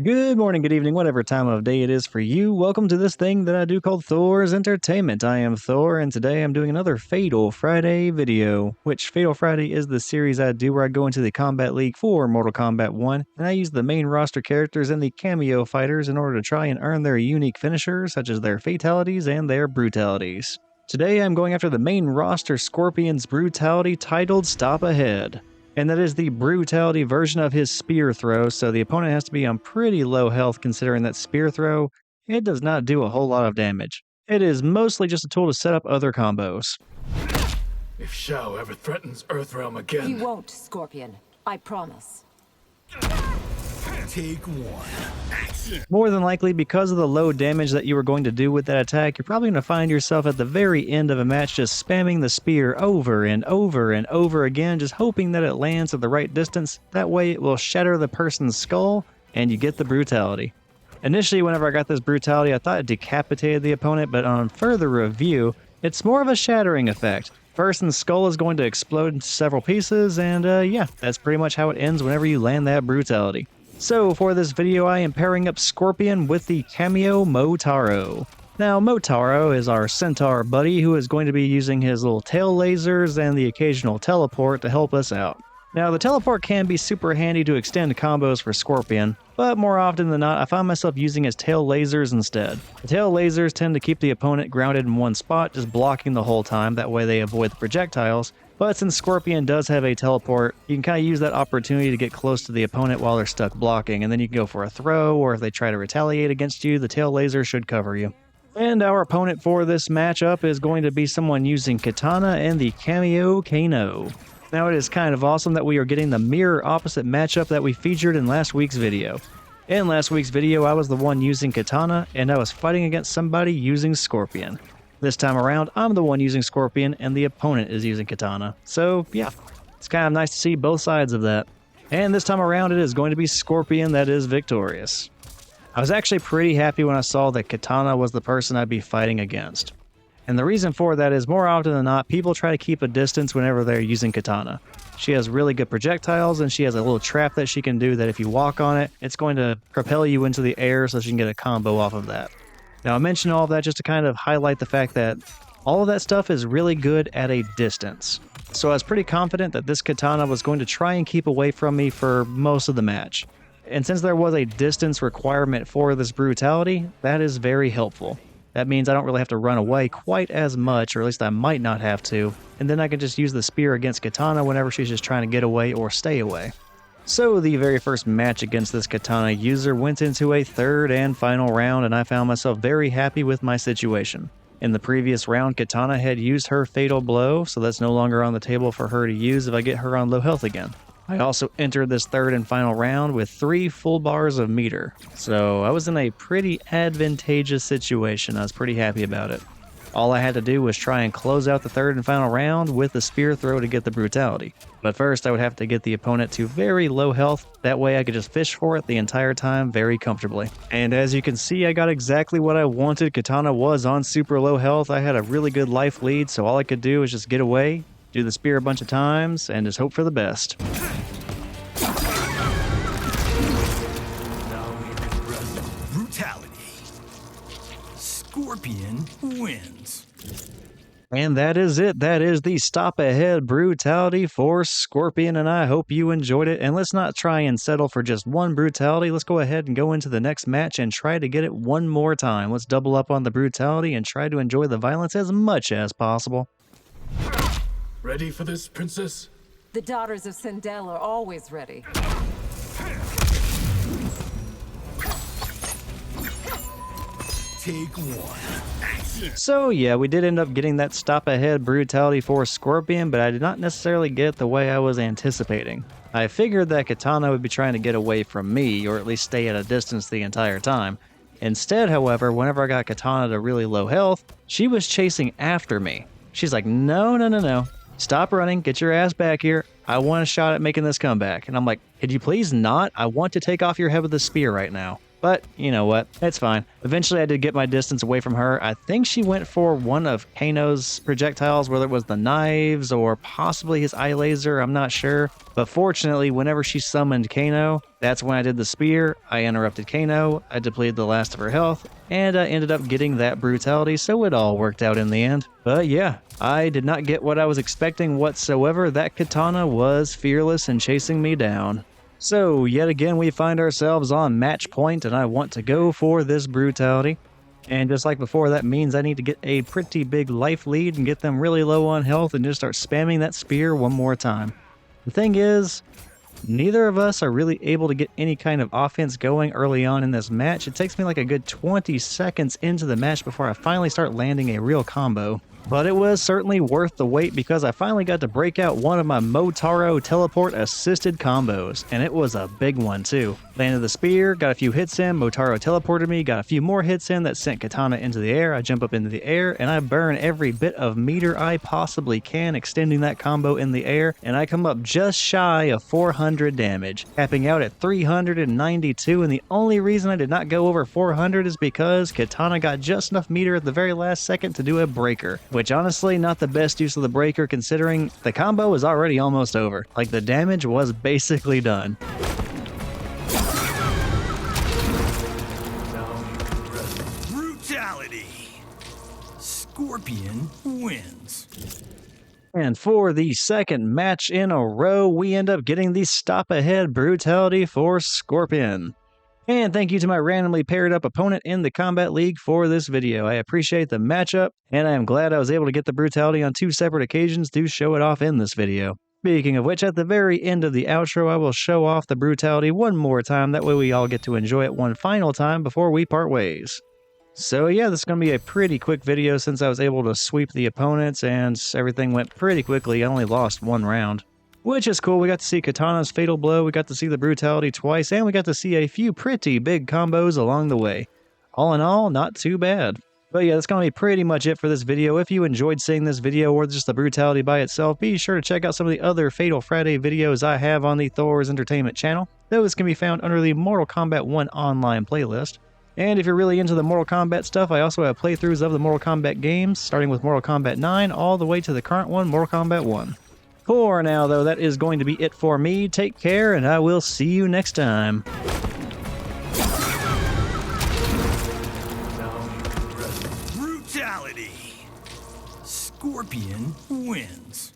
Good morning, good evening, whatever time of day it is for you. Welcome to this thing that I do called Thor's Entertainment. I am Thor, and today I'm doing another Fatal Friday video, which Fatal Friday is the series I do where I go into the Kombat League for Mortal Kombat 1, and I use the main roster characters and the cameo fighters in order to try and earn their unique finishers, such as their fatalities and their brutalities. Today I'm going after the main roster Scorpion's brutality titled Stop Ahead. And that is the brutality version of his spear throw, so the opponent has to be on pretty low health considering that spear throw, it does not do a whole lot of damage. It is mostly just a tool to set up other combos. If Shao ever threatens Earthrealm again... He won't, Scorpion. I promise. Take one. Action! More than likely, because of the low damage that you were going to do with that attack, you're probably going to find yourself at the very end of a match just spamming the spear over and over and over again, just hoping that it lands at the right distance. That way it will shatter the person's skull, and you get the brutality. Initially, whenever I got this brutality, I thought it decapitated the opponent, but on further review, it's more of a shattering effect. Person's skull is going to explode into several pieces, and yeah, that's pretty much how it ends whenever you land that brutality. So for this video, I am pairing up Scorpion with the cameo Motaro. Now, Motaro is our centaur buddy who is going to be using his little tail lasers and the occasional teleport to help us out. Now, the teleport can be super handy to extend combos for Scorpion, but more often than not, I find myself using his tail lasers instead. The tail lasers tend to keep the opponent grounded in one spot, just blocking the whole time, that way they avoid the projectiles. But since Scorpion does have a teleport, you can kind of use that opportunity to get close to the opponent while they're stuck blocking, and then you can go for a throw, or if they try to retaliate against you, the tail laser should cover you. And our opponent for this matchup is going to be someone using Kitana and the cameo Kano. Now it is kind of awesome that we are getting the mirror opposite matchup that we featured in last week's video. In last week's video, I was the one using Kitana, and I was fighting against somebody using Scorpion. This time around, I'm the one using Scorpion, and the opponent is using Kitana. So, yeah, it's kind of nice to see both sides of that. And this time around, it is going to be Scorpion that is victorious. I was actually pretty happy when I saw that Kitana was the person I'd be fighting against. And the reason for that is, more often than not, people try to keep a distance whenever they're using Kitana. She has really good projectiles, and she has a little trap that she can do that if you walk on it, it's going to propel you into the air so she can get a combo off of that. Now, I mention all of that just to kind of highlight the fact that all of that stuff is really good at a distance. So I was pretty confident that this Kitana was going to try and keep away from me for most of the match. And since there was a distance requirement for this brutality, that is very helpful. That means I don't really have to run away quite as much, or at least I might not have to, and then I can just use the spear against Kitana whenever she's just trying to get away or stay away. So the very first match against this Kitana user went into a third and final round, and I found myself very happy with my situation. In the previous round, Kitana had used her fatal blow, so that's no longer on the table for her to use if I get her on low health again. I also entered this third and final round with 3 full bars of meter, so I was in a pretty advantageous situation. I was pretty happy about it. All I had to do was try and close out the third and final round with the spear throw to get the brutality. But first I would have to get the opponent to very low health, that way I could just fish for it the entire time very comfortably. And as you can see, I got exactly what I wanted. Kitana was on super low health, I had a really good life lead, so all I could do was just get away, do the spear a bunch of times, and just hope for the best. Brutality. Scorpion wins. And that is it. That is the stop ahead brutality for Scorpion, and I hope you enjoyed it. And let's not try and settle for just one brutality. Let's go ahead and go into the next match and try to get it one more time. Let's double up on the brutality and try to enjoy the violence as much as possible. Ready for this, princess? The daughters of Sindel are always ready. Take one. Action! So yeah, we did end up getting that stop ahead brutality for Scorpion, but I did not necessarily get it the way I was anticipating. I figured that Kitana would be trying to get away from me, or at least stay at a distance the entire time. Instead, however, whenever I got Kitana to really low health, she was chasing after me. She's like, no. Stop running, get your ass back here. I want a shot at making this comeback. And I'm like, could you please not? I want to take off your head with a spear right now. But you know what? It's fine. Eventually I did get my distance away from her. I think she went for one of Kano's projectiles, whether it was the knives or possibly his eye laser, I'm not sure. But fortunately, whenever she summoned Kano, that's when I did the spear. I interrupted Kano, I depleted the last of her health, and I ended up getting that brutality, so it all worked out in the end. But yeah, I did not get what I was expecting whatsoever. That Kitana was fearless in chasing me down. So, yet again, we find ourselves on match point, and I want to go for this brutality. And just like before, that means I need to get a pretty big life lead and get them really low on health and just start spamming that spear one more time. The thing is, neither of us are really able to get any kind of offense going early on in this match. It takes me like a good 20 seconds into the match before I finally start landing a real combo. But it was certainly worth the wait because I finally got to break out one of my Motaro teleport assisted combos, and it was a big one too. Landed the spear, got a few hits in, Motaro teleported me, got a few more hits in that sent Kitana into the air. I jump up into the air and I burn every bit of meter I possibly can, extending that combo in the air, and I come up just shy of 400 damage, capping out at 392, and the only reason I did not go over 400 is because Kitana got just enough meter at the very last second to do a breaker. Which honestly, not the best use of the breaker considering the combo was already almost over. Like the damage was basically done. Brutality. Scorpion wins. And for the second match in a row, we end up getting the stop ahead brutality for Scorpion. And thank you to my randomly paired up opponent in the Kombat League for this video. I appreciate the matchup, and I am glad I was able to get the brutality on 2 separate occasions to show it off in this video. Speaking of which, at the very end of the outro, I will show off the brutality one more time. That way we all get to enjoy it one final time before we part ways. So yeah, this is going to be a pretty quick video since I was able to sweep the opponents and everything went pretty quickly. I only lost 1 round. Which is cool. We got to see Kitana's fatal blow, we got to see the brutality twice, and we got to see a few pretty big combos along the way. All in all, not too bad. But yeah, that's going to be pretty much it for this video. If you enjoyed seeing this video or just the brutality by itself, be sure to check out some of the other Fatal Friday videos I have on the Thor's Entertainment channel. Those can be found under the Mortal Kombat 1 online playlist. And if you're really into the Mortal Kombat stuff, I also have playthroughs of the Mortal Kombat games, starting with Mortal Kombat 9 all the way to the current one, Mortal Kombat 1. For now, though, that is going to be it for me. Take care, and I will see you next time. Brutality. Scorpion wins.